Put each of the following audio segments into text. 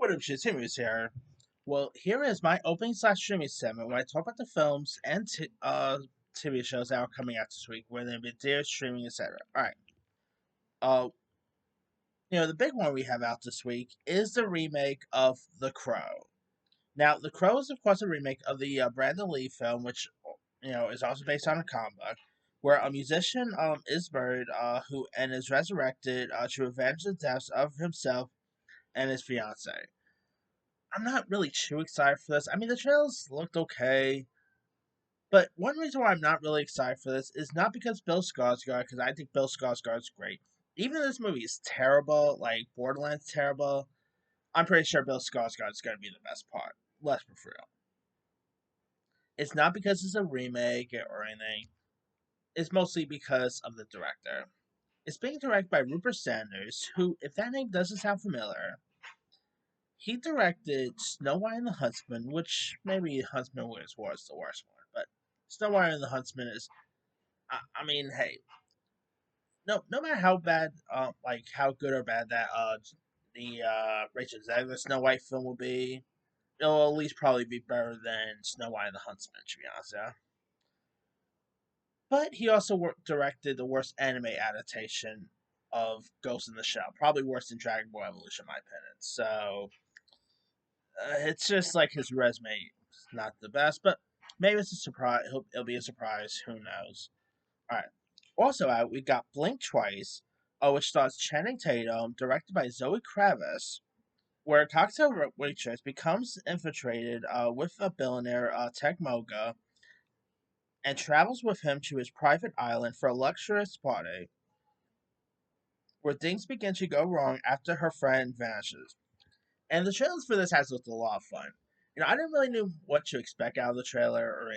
What up, shit? Timmy's here. Well, here is my opening slash streaming segment where I talk about the films and TV shows that are coming out this week, whether they be theater, streaming, etc. Alright. Uh, the big one we have out this week is the remake of The Crow. Now, The Crow is, of course, a remake of the Brandon Lee film, which, is also based on a comic book, where a musician is buried and is resurrected to avenge the deaths of himself and his fiancee. I'm not really too excited for this. I mean, the trailers looked okay, but one reason why I'm not really excited for this is not because Bill Skarsgård, because I think Bill Skarsgård's great. Even though this movie is terrible, like Borderlands terrible, I'm pretty sure Bill Skarsgård is going to be the best part. Let's be real. It's not because it's a remake or anything. It's mostly because of the director. It's being directed by Rupert Sanders, who, if that name doesn't sound familiar, he directed Snow White and the Huntsman, which maybe Huntsman was the worst one, but Snow White and the Huntsman is. I mean, hey, no matter how bad, like how good or bad that the Rachel Zegler Snow White film will be, it'll at least probably be better than Snow White and the Huntsman, to be honest. Yeah. But he also directed the worst anime adaptation of Ghost in the Shell, probably worse than Dragon Ball Evolution, in my opinion. So it's just like his resume is not the best, but maybe it's a surprise. It'll be a surprise. Who knows? All right. Also out, we got Blink Twice, which stars Channing Tatum, directed by Zoe Kravitz, where a cocktail waitress becomes infiltrated with a billionaire, Tech Moga, and travels with him to his private island for a luxurious party, where things begin to go wrong after her friend vanishes. And the trailers for this has looked a lot of fun. I didn't really know what to expect out of the trailer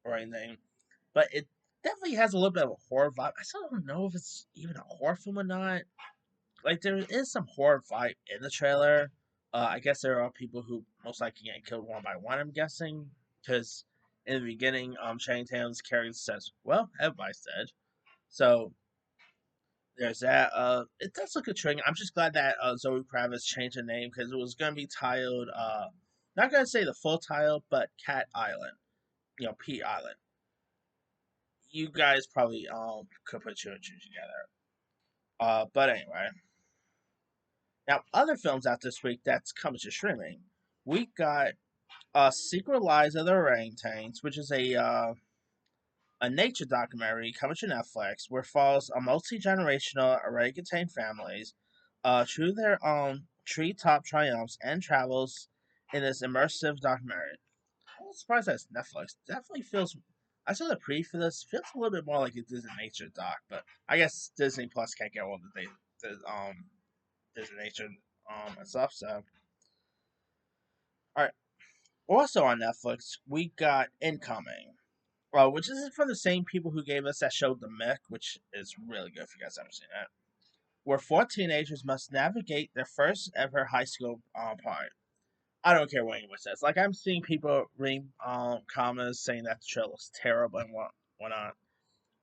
or anything, but it definitely has a little bit of a horror vibe. I still don't know if it's even a horror film or not. Like there is some horror vibe in the trailer. I guess there are people who most likely get killed one by one. I'm guessing because in the beginning, Channing Tatum's character says, "Well, everybody's dead." So there's that. It does look intriguing. I'm just glad that Zoe Kravitz changed her name because it was gonna be titled. Not gonna say the full title, but Cat Island. P Island. You guys probably could put two and two together. But anyway, now other films out this week that's coming to streaming. We got Secret Lives of the Orangutans, which is a nature documentary coming to Netflix, where follows a multi-generational orangutan families through their treetop triumphs and travels in this immersive documentary. I'm surprised that's Netflix. Definitely feels. I saw the pre for this. Feels a little bit more like a Disney Nature doc, but I guess Disney Plus can't get all the Disney Nature and stuff. So, all right. Also on Netflix, we got Incoming, which is from the same people who gave us that show The Mick, which is really good if you guys haven't seen that. Where four teenagers must navigate their first ever high school party. I don't care what anyone says. Like I'm seeing people reading comments saying that the show looks terrible and whatnot.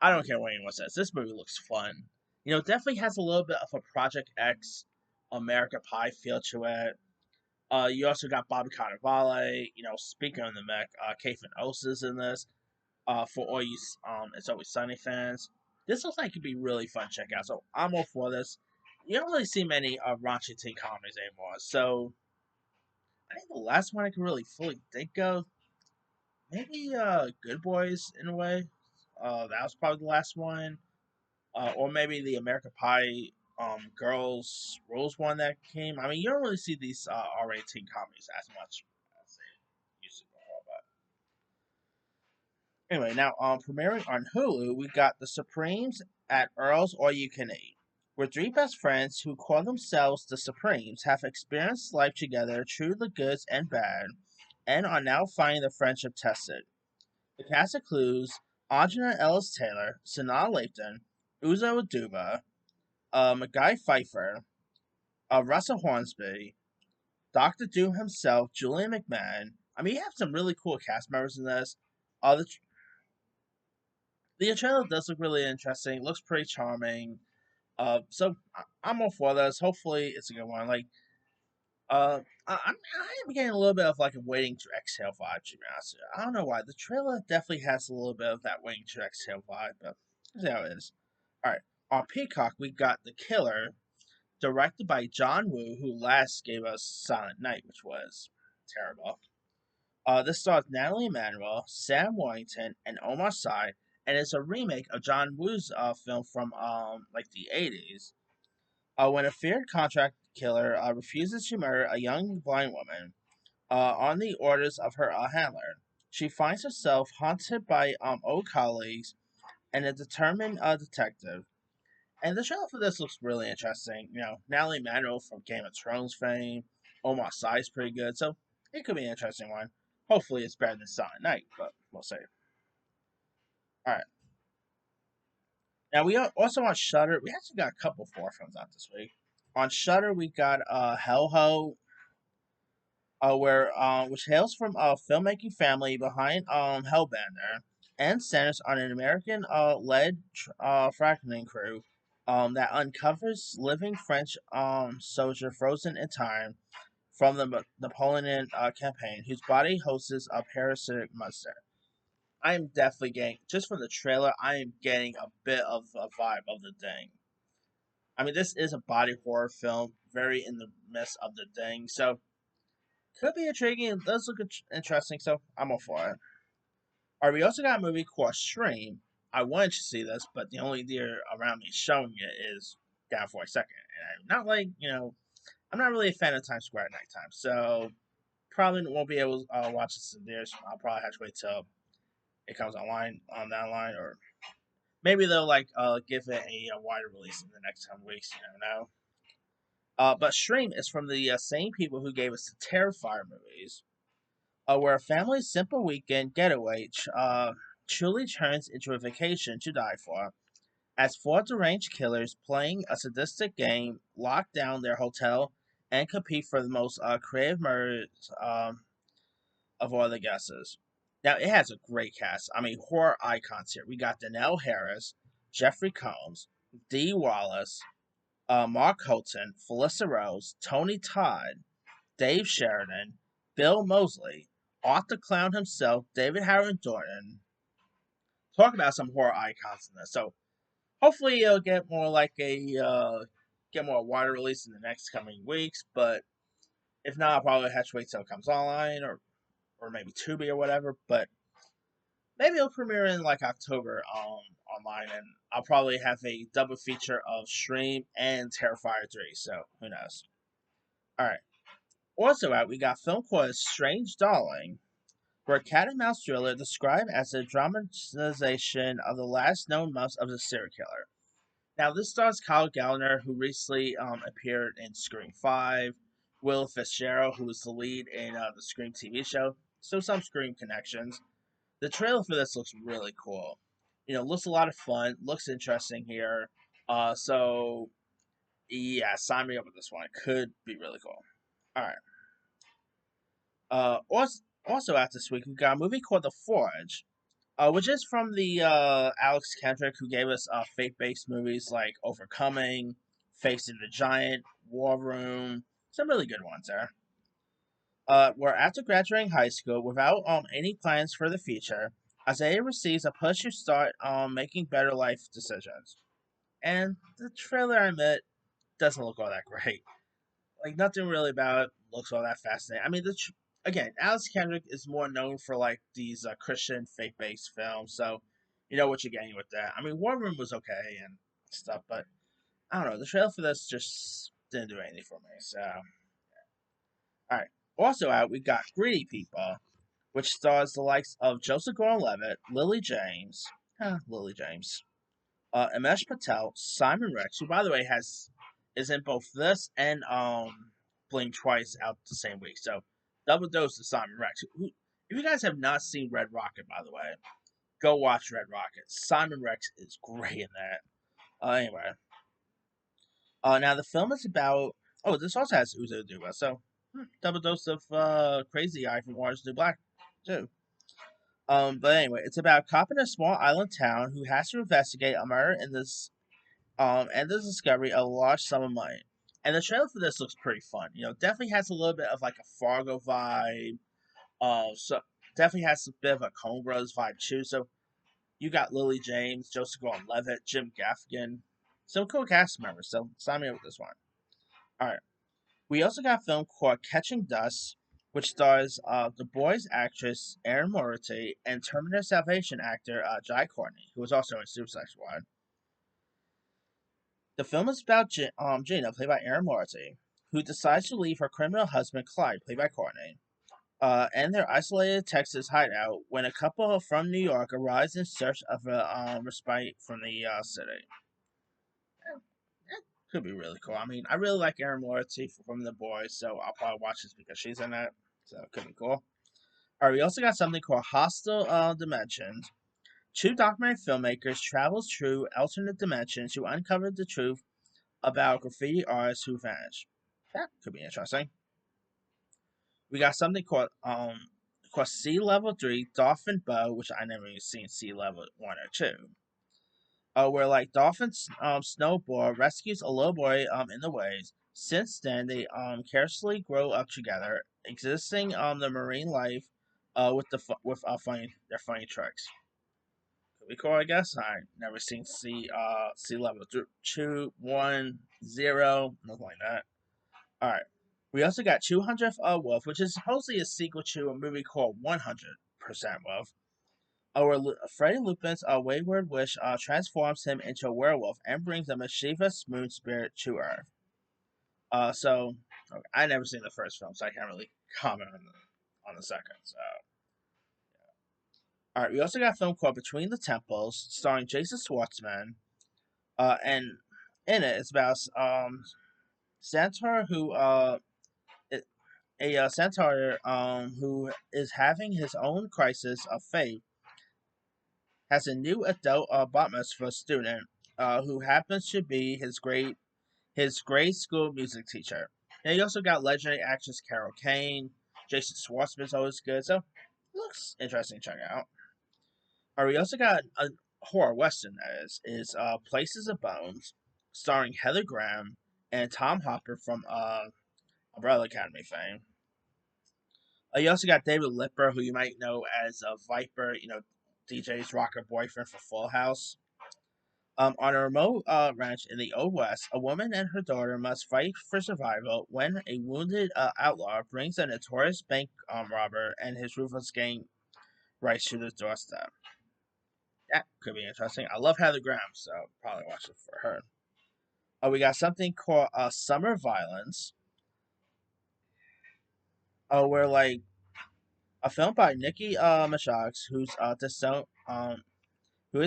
I don't care what anyone says. This movie looks fun. It definitely has a little bit of a Project X America Pie feel to it. You also got Bobby Cannavale. Speaking of the Mech, Kathan Osis is in this. For all you It's Always Sunny fans, this looks like it could be really fun to check out. So I'm all for this. You don't really see many raunchy teen comedies anymore. So I think the last one I can really fully think of, maybe Good Boys in a way. That was probably the last one. Or maybe the American Pie Girls Rules one that came. I mean, you don't really see these R-rated teen comedies as much as they used to before. But anyway, now premiering on Hulu, we got The Supremes at Earl's All You Can Eat, where three best friends who call themselves the Supremes have experienced life together through the goods and bad, and are now finding their friendship tested. The cast includes Audrina Ellis Taylor, Sanaa Lathan, Uzo Aduba, Guy Pfeiffer, Russell Hornsby, Doctor Doom himself, Julian McMahon. I mean, you have some really cool cast members in this. The trailer does look really interesting. Looks pretty charming. So I'm all for this. Hopefully, it's a good one. Like I'm getting a little bit of like a waiting to exhale vibe, to be honest. I don't know why. The trailer definitely has a little bit of that waiting to exhale vibe, but that's how it is. Alright. On Peacock, we got The Killer, directed by John Woo, who last gave us Silent Night, which was terrible. This stars Natalie Emmanuel, Sam Warrington, and Omar Sy, and it's a remake of John Woo's film from like the 80s. When a feared contract killer refuses to murder a young blind woman on the orders of her handler, she finds herself haunted by old colleagues and a determined detective. And the trailer for this looks really interesting. You know, Natalie Emmanuel from Game of Thrones fame, Omar Sy is pretty good, so it could be an interesting one. Hopefully, it's better than Silent Night, but we'll see. All right. Now we also on Shutter. We actually got a couple 4 films out this week. On Shutter, we got Hellho, where which hails from a filmmaking family behind Hellbender, and centers on an American led fracking crew that uncovers living French soldier frozen in time from the Napoleon campaign, whose body hosts a parasitic monster. I am definitely getting, just from the trailer, I am getting a bit of a vibe of the thing. I mean, this is a body horror film, very in the midst of the thing, so could be intriguing. It does look interesting, so I'm all for it. All right, we also got a movie called Stream. I wanted to see this, but the only theater around me showing it is down for a second. And I'm not like, I'm not really a fan of Times Square at nighttime, so probably won't be able to watch this in theaters. I'll probably have to wait till it comes online on that line, or maybe they'll like give it a wider release in the next 10 weeks. You never know. But Stream is from the same people who gave us the Terrifier movies, where a family's simple weekend getaway truly turns into a vacation to die for, as 4 deranged killers playing a sadistic game lock down their hotel and compete for the most creative murders of all the guesses. Now, it has a great cast. I mean, horror icons here. We got Danielle Harris, Jeffrey Combs, Dee Wallace, Mark Holton, Felissa Rose, Tony Todd, Dave Sheridan, Bill Moseley, Arthur Clown himself, David Howard Thornton. Talk about some horror icons in this. So hopefully it'll get more like a get more wider release in the next coming weeks. But if not, I'll probably have to wait till it comes online or maybe Tubi or whatever. But maybe it'll premiere in like October online, and I'll probably have a double feature of Stream and Terrifier 3. So who knows? All right. Also out, we got a film called Strange Darling, where a cat and mouse thriller described as a dramatization of the last known months of the serial killer. Now, this stars Kyle Gallner, who recently appeared in Scream 5, Will Fitzgerald, who was the lead in the Scream TV show, so some Scream connections. The trailer for this looks really cool. You know, looks a lot of fun, looks interesting here. So, yeah, sign me up with this one. It could be really cool. All right. Also out this week, we got a movie called The Forge, which is from the Alex Kendrick, who gave us faith-based movies like Overcoming, Facing the Giant, War Room, some really good ones there. Where after graduating high school without any plans for the future, Isaiah receives a push to start making better life decisions. And the trailer, I admit, doesn't look all that great. Like nothing really about it looks all that fascinating. I mean, again, Alex Kendrick is more known for like these Christian faith-based films, so you know what you're getting with that. I mean, War Room was okay and stuff, but I don't know. The trailer for this just didn't do anything for me. So, all right. Also out, we got Greedy People, which stars the likes of Joseph Gordon-Levitt, Lily James, Amesh Patel, Simon Rex, who by the way is in both this and Blink Twice out the same week. So double dose of Simon Rex. Who, if you guys have not seen Red Rocket, by the way, go watch Red Rocket. Simon Rex is great in that. Anyway, now the film is about. Oh, this also has Uzo Aduba. So double dose of Crazy Eye from Orange is the New Black too. But anyway, it's about a cop in a small island town who has to investigate a murder in this and the discovery of a large sum of money. And the trailer for this looks pretty fun. Definitely has a little bit of like a Fargo vibe. So definitely has a bit of a Coen Brothers vibe too. So you got Lily James, Joseph Gordon-Levitt, Jim Gaffigan, some cool cast members. So sign me up with this one. All right. We also got a film called Catching Dust, which stars The Boys actress Erin Moriarty and Terminator Salvation actor Jai Courtney, who was also in Suicide Squad. The film is about Gina, played by Erin Moriarty, who decides to leave her criminal husband Clyde, played by Courtney, and their isolated Texas hideout when a couple from New York arrives in search of a respite from the city. Could be really cool. I mean, I really like Erin Moriarty from The Boys, so I'll probably watch this because she's in it. So it could be cool. All right, we also got something called Hostile Dimensions. Two documentary filmmakers travel through alternate dimensions to uncover the truth about graffiti artists who vanished. That could be interesting. We got something called Sea Level 3 Dolphin Bow, which I never even seen Sea Level 1 or 2. Where like Dolphin Snowboard rescues a little boy in the waves. Since then, they carelessly grow up together, existing the marine life with their funny tricks. Could be cool, I guess. I never seen Sea Level 2, 1, 0, nothing like that. All right. We also got 200th Wolf, which is supposedly a sequel to a movie called 100% Wolf. Where Freddy Lupin's wayward wish transforms him into a werewolf and brings a mischievous moon spirit to Earth. So okay, I never seen the first film, so I can't really comment on the second. So, all right, we also got a film called Between the Temples, starring Jason Schwartzman, and in it, it's about Centaur who a centaur who is having his own crisis of faith has a new adult bat mitzvah student who happens to be his grade school music teacher. And you also got legendary actress Carol Kane. Jason Schwartzman's always good, so looks interesting to check out. We also got a horror western that is Places of Bones, starring Heather Graham and Tom Hopper from Umbrella Academy fame. You also got David Lipper, who you might know as Viper, DJ's rocker boyfriend for Full House. On a remote ranch in the Old West, a woman and her daughter must fight for survival when a wounded outlaw brings a notorious bank robber and his ruthless gang right to the doorstep. That could be interesting. I love Heather Graham, so probably watch it for her. We got something called Summer Violence, where like a film by Nikki Mashax, who is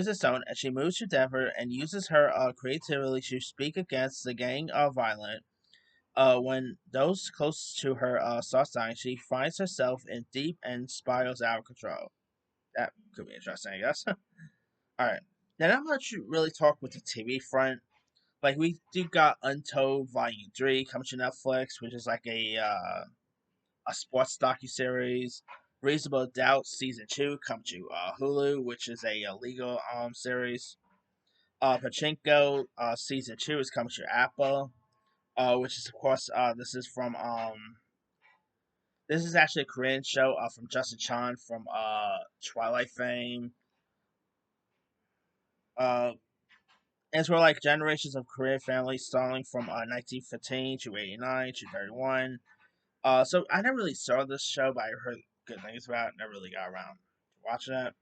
a stone, and she moves to Denver and uses her creativity to speak against the gang violence. When those close to her start dying, she finds herself in deep and spirals out of control. That could be interesting, I guess. All right. Now, not much really talk with the TV front. Like we do got Untold Volume 3 coming to Netflix, which is like a sports docu series. Reasonable Doubt Season 2 come to Hulu, which is a legal series. Pachinko Season 2 is coming to Apple, which is of course this is actually a Korean show from Justin Chan from Twilight fame. Uh, and it's where like generations of Korean families starting from 1915 to 89 to 31. So I never really saw this show, but I heard good things about it. Never really got around to watching it.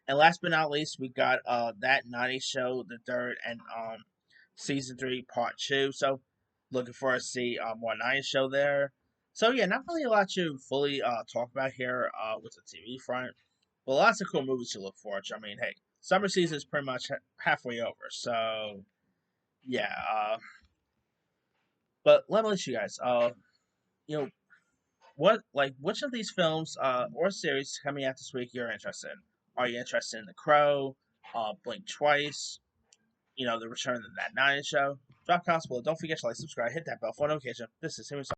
And last but not least, we got That 90s Show, the third and season 3, part 2. So looking forward to see more 90s show there. So yeah, not really a lot to fully talk about here with the TV front, but lots of cool movies to look forward to. I mean, hey, summer season is pretty much halfway over, so yeah. But let me let you guys, you know, which of these films or series coming out this week you're interested in? Are you interested in The Crow, Blink Twice, The Return of That 90s Show? Drop comments below. Don't forget to like, subscribe, hit that bell for notification. This is Human